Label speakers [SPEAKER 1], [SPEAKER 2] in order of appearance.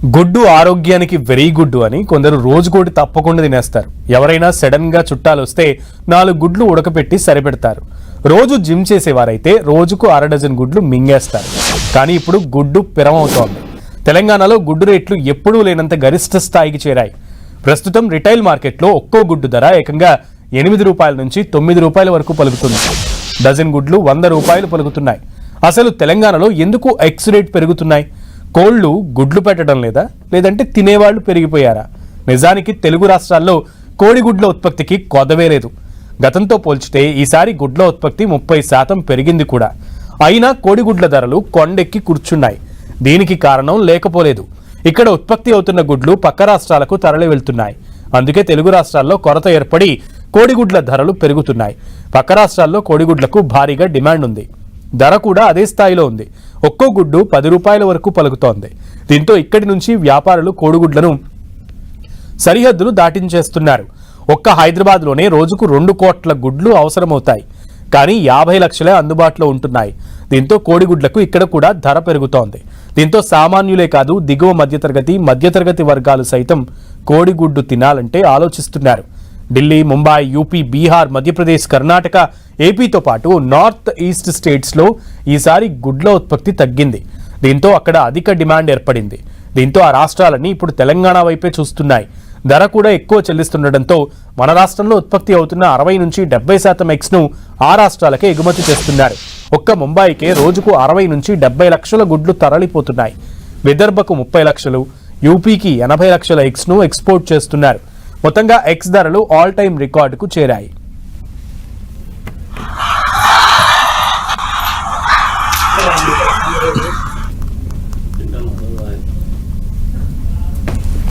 [SPEAKER 1] గుడ్డు ఆరోగ్యానికి very good అని కొందరు రోజుకోటి తప్పకుండా తినేస్తారు. ఎవరైనా సడన్ గా చుట్టాలు వస్తే 4 గుడ్లు ఉడకపెట్టి సరిపెడతారు. రోజు జిమ్ చేసేవారైతే రోజుకు 1/2 డజన్ గుడ్లు మింగేస్తారు. కానీ ఇప్పుడు గుడ్డు పిరమవుతోంది. తెలంగాణలో గుడ్డు రేట్లు ఎప్పుడూ లేనంత గరిష్ట స్థాయికి చేరాయి. ప్రస్తుతం రిటైల్ మార్కెట్లో ఒక్కో గుడ్డు ధర ఏకంగా 8 రూపాయల నుంచి 9 రూపాయల వరకు పలుకుతుంది. డజన్ గుడ్లు 100 రూపాయలు పలుకుతున్నాయి. అసలు తెలంగాణలో ఎందుకు ఎగ్స్ రేట్ పెరుగుతున్నాయి? కోళ్లు గుడ్లు పెట్టడం లేదా, లేదంటే తినేవాళ్లు పెరిగిపోయారా? నిజానికి తెలుగు రాష్ట్రాల్లో కోడిగుడ్ల ఉత్పత్తికి కొదవే లేదు. గతంతో పోల్చితే ఈసారి గుడ్ల ఉత్పత్తి 30% పెరిగింది కూడా. అయినా కోడిగుడ్ల ధరలు కొండెక్కి కూర్చున్నాయి. దీనికి కారణం లేకపోలేదు. ఇక్కడ ఉత్పత్తి అవుతున్న గుడ్లు పక్క రాష్ట్రాలకు తరలి వెళ్తున్నాయి. అందుకే తెలుగు రాష్ట్రాల్లో కొరత ఏర్పడి కోడిగుడ్ల ధరలు పెరుగుతున్నాయి. పక్క రాష్ట్రాల్లో కోడిగుడ్లకు భారీగా డిమాండ్ ఉంది. ధర కూడా అదే స్థాయిలో ఉంది. ఒక్కో గుడ్డు 10 రూపాయల వరకు పలుకుతోంది. దీంతో ఇక్కడి నుంచి వ్యాపారులు కోడిగుడ్లను సరిహద్దులు దాటించేస్తున్నారు. ఒక్క హైదరాబాద్లోనే రోజుకు 2 కోట్ల గుడ్లు అవసరమవుతాయి. కానీ 50 లక్షలే అందుబాటులో ఉంటున్నాయి. దీంతో కోడిగుడ్లకు ఇక్కడ కూడా ధర పెరుగుతోంది. దీంతో సామాన్యులే కాదు, దిగువ మధ్యతరగతి వర్గాలు సైతం కోడిగుడ్డు తినాలంటే ఆలోచిస్తున్నారు. ఢిల్లీ, ముంబై, యూపీ, బీహార్, మధ్యప్రదేశ్, కర్ణాటక, ఏపీతో పాటు నార్త్ ఈస్ట్ స్టేట్స్లో ఈసారి గుడ్ల ఉత్పత్తి తగ్గింది. దీంతో అక్కడ అధిక డిమాండ్ ఏర్పడింది. దీంతో ఆ రాష్ట్రాలన్నీ ఇప్పుడు తెలంగాణ వైపే చూస్తున్నాయి. ధర కూడా ఎక్కువ చెల్లిస్తుండటంతో మన రాష్ట్రంలో ఉత్పత్తి అవుతున్న 60 నుంచి 70% ఎగ్స్ను ఆ రాష్ట్రాలకే ఎగుమతి చేస్తున్నారు. ఒక్క ముంబైకే రోజుకు 60 నుంచి 70 లక్షల గుడ్లు తరలిపోతున్నాయి. విదర్భకు 30 లక్షలు, యూపీకి 80 లక్షల ఎగ్స్ను ఎక్స్పోర్ట్ చేస్తున్నారు. మొత్తంగా ఎగ్స్ ధరలు ఆల్ టైమ్ రికార్డుకు చేరాయి.